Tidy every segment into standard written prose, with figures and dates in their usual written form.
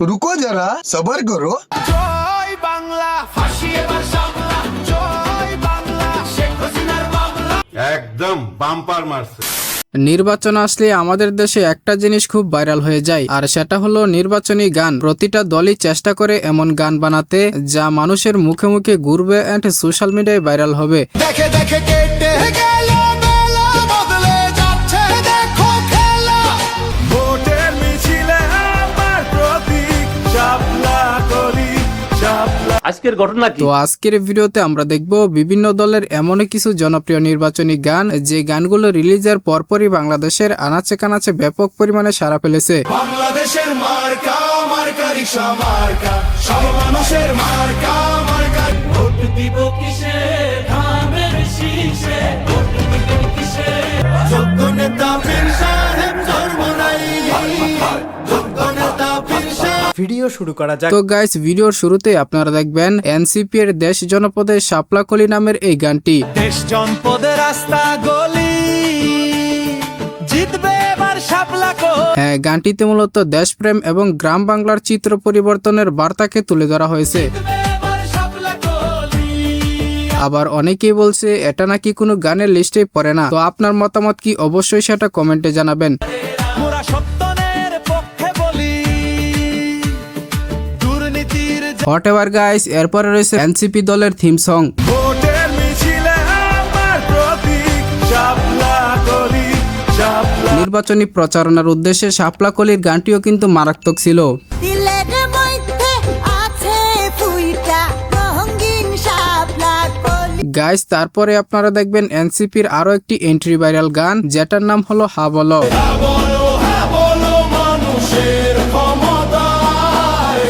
रुको जरा सबर करो। জয় বাংলা, ফাঁসি এবার সামলা, জয় বাংলা, শেখ হাসিনার মামলা। একদম বাম্পার মারছে। নির্বাচন আসলে আমাদের দেশে একটা জিনিস খুব ভাইরাল হয়ে যায়, আর সেটা হলো নির্বাচনী গান। প্রতিটা দলই চেষ্টা করে এমন গান বানাতে যা মানুষের মুখে মুখে ঘুরবে এন্ড সোশ্যাল মিডিয়ায় ভাইরাল হবে। দেখে দেখে কেটে গেল বেলা, বদলে যাচ্ছে দেখো খেলা। ভোটের মিছিলে আমার প্রতীক শাপলা কলি, শাপলা। আজকের ঘটনা কি? তো আজকের ভিডিওতে আমরা দেখব বিভিন্ন দলের এমন কিছু জনপ্রিয় নির্বাচনী গান যে গানগুলো রিলিজের পরপরই বাংলাদেশের আনাচে কানাচে ব্যাপক পরিমাণে সাড়া ফেলেছে। বাংলাদেশের মার্কা, মার্কা রিকশা মার্কা, সব মানুষের মার্কা, মার্কা। ভোট দিব কিসে, ধানের শীষে, ভোট দিব কিসে। যোগ্য নেতা পীর সাহেব ধর্ম নাই, যোগ্য নেতা পীর সাহেব। ভিডিও শুরু করা যাক। তো গাইস, ভিডিওর শুরুতে আপনারা দেখবেন এনসিপি এর দেশ জনপদে শাপলাকলি নামের এই গানটি। দেশ জনপদের রাস্তা গলি, জিতবে এবার শাপলা কলি। হ্যাঁ, গানটিতে মূলত দেশপ্রেম এবং গ্রাম বাংলার চিত্র পরিবর্তনের বার্তাকে তুলে ধরা হয়েছে। আবার অনেকেই বলছে এটা নাকি কোনো গানের লিস্টে পড়ে না। তো আপনার মতামত কি, অবশ্যই সেটা কমেন্টে জানাবেন। মোরা সত্যনের পক্ষে বলি, দুর্নীতির হোয়াটএভার গাইস, এরপরে রয়েছে এনসিপি দলের থিম সং। ভোটের মিছিলে আমার প্রতীক শাপলা কলি, শাপলা। নির্বাচনী প্রচারণার উদ্দেশ্যে শাপলাকলির গানটিও কিন্তু মারাত্মক ছিল। দিলের মধ্যে আছে ফুইটা রঙিন শাপলা কলি। গাইস, তারপরে আপনারা দেখবেন এনসিপির আরো একটি এন্ট্রি ভাইরাল গান, যেটার নাম হলো হা বলো। বলো মানুষের ক্ষমতায়।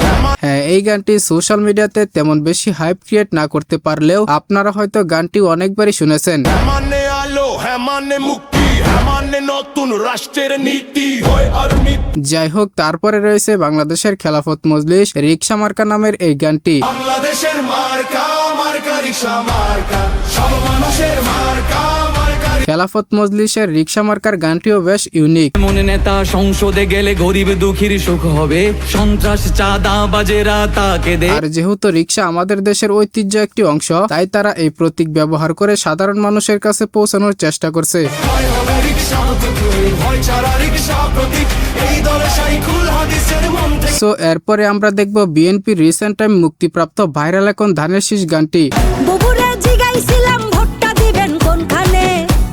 হ্যাঁ, এই গানটি সোশ্যাল মিডিয়াতে তেমন বেশি হাইপ ক্রিয়েট না করতে পারলেও আপনারা হয়তো গানটি অনেকবারই শুনেছেন। মানে আলো, হ্যাঁ মানে মুক্তি, হ্যাঁ মানে নতুন রাষ্ট্রের নীতি হয় আর নীতি। যাই হোক, তারপরে রয়েছে বাংলাদেশের খেলাফত মজলিস রিকশা মার্কা নামের এই গানটি। বাংলাদেশের মার্কা, মার্কা রিকশা মার্কা, সব মানুষের মার্কা, মার্কা। খেলাফত মজলিসের রিকশা মার্কার গানটিও বেশ ইউনিক। মনে নেতা সংসদে গেলে গরিব দুঃখীর সুখ হবে, সন্ত্রাস চাঁদা বাজেরা তাকে দে। আর যেহেতু রিকশা আমাদের দেশের ঐতিহ্য একটি অংশ, তাই তারা এই প্রতীক ব্যবহার করে সাধারণ মানুষের কাছে পৌঁছানোর চেষ্টা করছে। হয় হবে রিকশা প্রতীক, হয় ছাড়া রিকশা প্রতীক, এই দলে শাইখুল হাদিসের মন থেকে। সো এরপরে আমরা দেখব বিএনপির রিসেন্ট টাইম মুক্তিপ্রাপ্ত ভাইরাল এখন ধানের শীষ গানটি। বুবুরে জিগাইছিলাম ভোটটা দিবেন কোনখানে,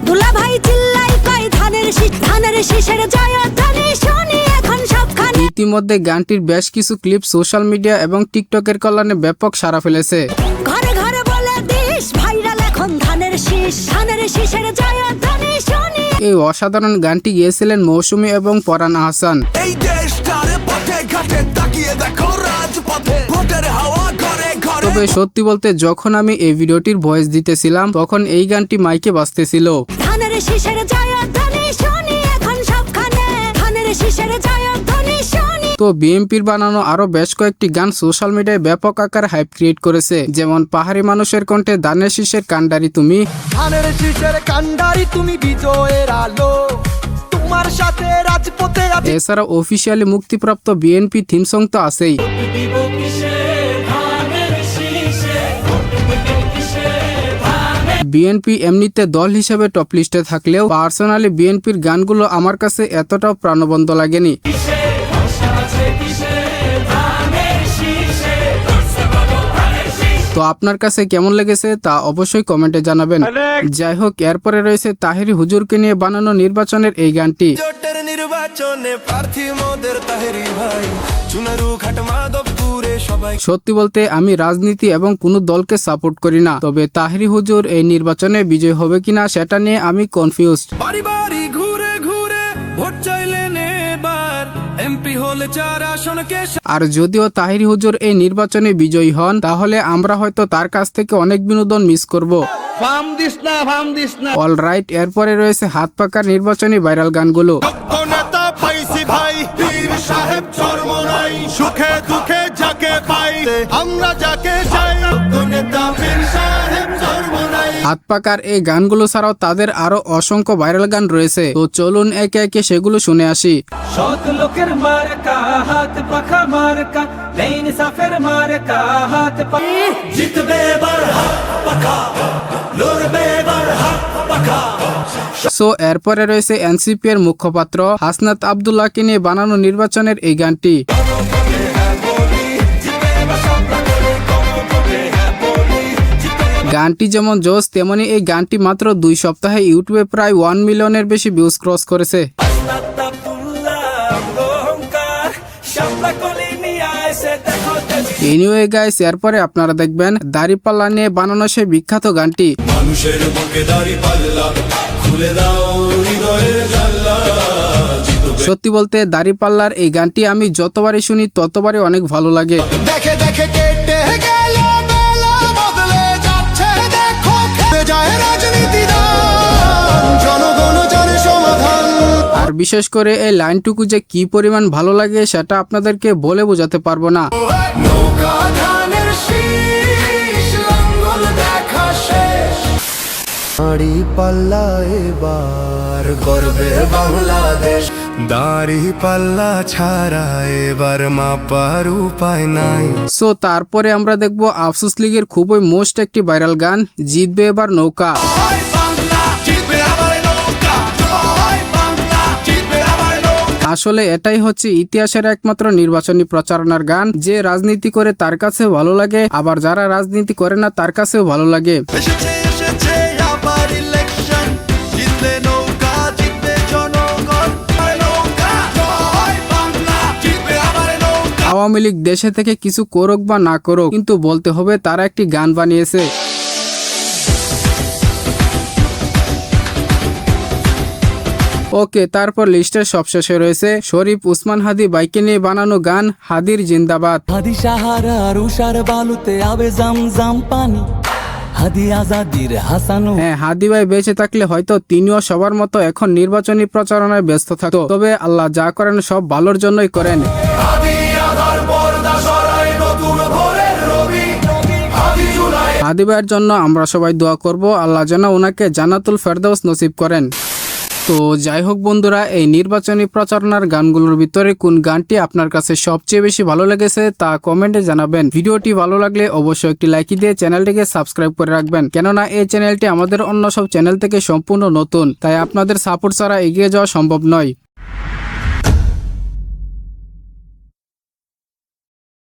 দুলা ভাই চিল্লাই কয় ধানের শীষ, ধানের শীষের জয়ধ্বনি শুনি এখন সবখানে। ইতিমধ্যে গানটির বেশ কিছু ক্লিপ সোশ্যাল মিডিয়া এবং টিকটকের কল্যাণে ব্যাপক সাড়া ফেলেছে। ঘরে ঘরে বলে দিস ভাইরাল এখন ধানের শীষ, ধানের শীষের জয়ধ্বনি শুনি। এই অসাধারণ গানটি গেয়েছিলেন মৌসুমী এবং পরান আহসান। এই দেশটারে পথে ঘাটে তাকিয়ে দেখো রাজপথে, ভোটের হাওয়া ঘরে ঘরে। তবে সত্যি বলতে যখন আমি এই ভিডিওটির ভয়েস দিতেছিলাম তখন এই গানটি মাইকে বাজতেছিল। ধানের শীষের জয়ধ্বনি শুনি এখন সবখানে, ধানের শীষের জয়ধ্বনি শুনি। তো বিএনপির বানানো আরো বেশ কয়েকটি গান সোশ্যাল মিডিয়ায় ব্যাপক আকার হাইপ ক্রিয়েট করেছে, যেমন পাহাড়ি মানুষের কণ্ঠে ধানের শীষের কান্ডারি তুমি। ধানের শীষের কান্ডারি তুমি, বিজয়ের আলো তোমার সাথে রাজপথে আছি। এছাড়া অফিসিয়ালি মুক্তিপ্রাপ্ত বিএনপি থিম সং তো আছেই। বিএনপি এমনিতে দল হিসেবে টপ লিস্টে থাকলেও পার্সোনালি বিএনপির গানগুলো আমার কাছে এতটাও প্রাণবন্ত লাগেনি। তো আপনার কাছে কেমন লেগেছে তা অবশ্যই কমেন্টে জানাবেন। যাই হোক, এরপরে রয়েছে তাহেরি হুজুরকে নিয়ে বানানো নির্বাচনের এই গানটি। জোটের নির্বাচনে প্রার্থী মোদের তাহেরি ভাই, চুনারু ঘাট মাধবপুরে সবাই। সত্যি বলতে আমি রাজনীতি এবং কোনো দলকে সাপোর্ট করি না, তবে তাহেরি হুজুর এই নির্বাচনে বিজয় হবে কিনা সেটা নিয়ে আমি কনফিউজড। বাড়ি বাড়ি ঘুরে ঘুরে ভোট চাইলেন এবার, এমপি হলে 4 আসনকে। আর যদিও তাহেরি হুজুর এই নির্বাচনে বিজয়ী হন, তাহলে আমরা হয়তো তার কাছ থেকে অনেক বিনোদন মিস করব। ফার্ম দিস না, ফার্ম দিস না। অলরাইট, এরপরে রয়েছে হাত পাকার নির্বাচনী ভাইরাল গানগুলো। যোগ্য নেতা পাইছি ভাই, পীর সাহেব চর্ম নাই, সুখে দুঃখে যাকে পাই আমরা যাকে চাই। যোগ্য নেতা পীর সাহেব চর্ম নাই, হাত পাকার এই গানগুলো ছাড়াও তাদের আরো অসংখ্য ভাইরাল গান রয়েছে, তো চলুন একে একে সেগুলো শুনে আসি। সৎ লোকের মার্কা হাত পাখা মার্কা লেন সাফের মার্কা হাত পাখা জিতবে এবার হাত পাখা লড়বে এবার হাত পাখা। সো এরপরে রয়েছে এনসিপি এর মুখপাত্র হাসনাত আব্দুল্লাহকে নিয়ে বানানো নির্বাচনের এই গানটি। গানটি যেমন জোস, তেমনি এই গানটি মাত্র 2 সপ্তাহে ইউটিউবে প্রায় 1 মিলিয়নের বেশি ভিউজ ক্রস করেছে। এনিওয়ে গাইস, এরপরে আপনারা দেখবেন দাড়িপাল্লা নিয়ে বানানো সেই বিখ্যাত গানটি। মানুষের বুকে দাড়ি পাল্লা খুলে দাও হৃদয়ের জানলা। সত্যি বলতে দাড়িপাল্লার এই গানটি আমি যতবারই শুনি ততবারই অনেক ভালো লাগে। দেখে দেখে কেটে গেল বেলা বদলে যাচ্ছে দেখো খেলে যায় রাজনীতি জনগণ জানে সমাধান। আর বিশেষ করে এই লাইনটুকু যে কি পরিমাণ ভালো লাগে সেটা আপনাদেরকে বলে বোঝাতে পারবো না। নৌকা ধানের শীষ লাঙ্গল দেখা শেষ দাড়ি পাল্লা এবার গর্বে বাংলাদেশ। দাড়ি পাল্লা ছাড়া এবার মাপার উপায় নাই। সো তারপরে আমরা দেখবো আফসোস লীগের খুবই মোস্ট একটি ভাইরাল গান জিতবে এবার নৌকা। আসলে এটাই হচ্ছে ইতিহাসের একমাত্র নির্বাচনী প্রচারণার গান, যে রাজনীতি করে তার কাছে ভালো লাগে, আবার যারা রাজনীতি করে না তার কাছেও ভালো লাগে। এসেছে এসেছে আবার ইলেকশন, জিতবে নৌকা জিতবে জনগণ। নৌকা জয় বাংলা, জিতবে আবার নৌকা। আওয়ামী লীগ দেশে থেকে কিছু করুক বা না করুক, কিন্তু বলতে হবে তারা একটি গান বানিয়েছে। ওকে, তারপর লিস্টের সবশেষে রয়েছে শরীফ উসমান হাদি বাইকে নিয়ে বানানো গান হাদির জিন্দাবাদ। হাদি সাহারা রুষার বালুতে আবে জাম জাম পানি, হাদি আজাদির হাসানো। হ্যাঁ, হাদি ভাই বেঁচে থাকলে হয়তো তিনিও সবার মতো এখন নির্বাচনী প্রচারণায় ব্যস্ত থাকতো, তবে আল্লাহ যা করেন সব ভালোর জন্যই করেন। হাদি ভাইয়ের জন্য আমরা সবাই দোয়া করব, আল্লাহ যেন ওনাকে জান্নাতুল ফেরদাউস নসিব করেন। তো যাই হোক বন্ধুরা, এই নির্বাচনী প্রচারণার গানগুলোর ভিতরে কোন গানটি আপনার কাছে সবচেয়ে বেশি ভালো লেগেছে তা কমেন্টে জানাবেন। ভিডিওটি ভালো লাগলে অবশ্যই একটি লাইক দিয়ে চ্যানেলটিকে সাবস্ক্রাইব করে রাখবেন, কেননা এই চ্যানেলটি আমাদের অন্য সব চ্যানেল থেকে সম্পূর্ণ নতুন, তাই আপনাদের সাপোর্ট ছাড়া এগিয়ে যাওয়া সম্ভব নয়।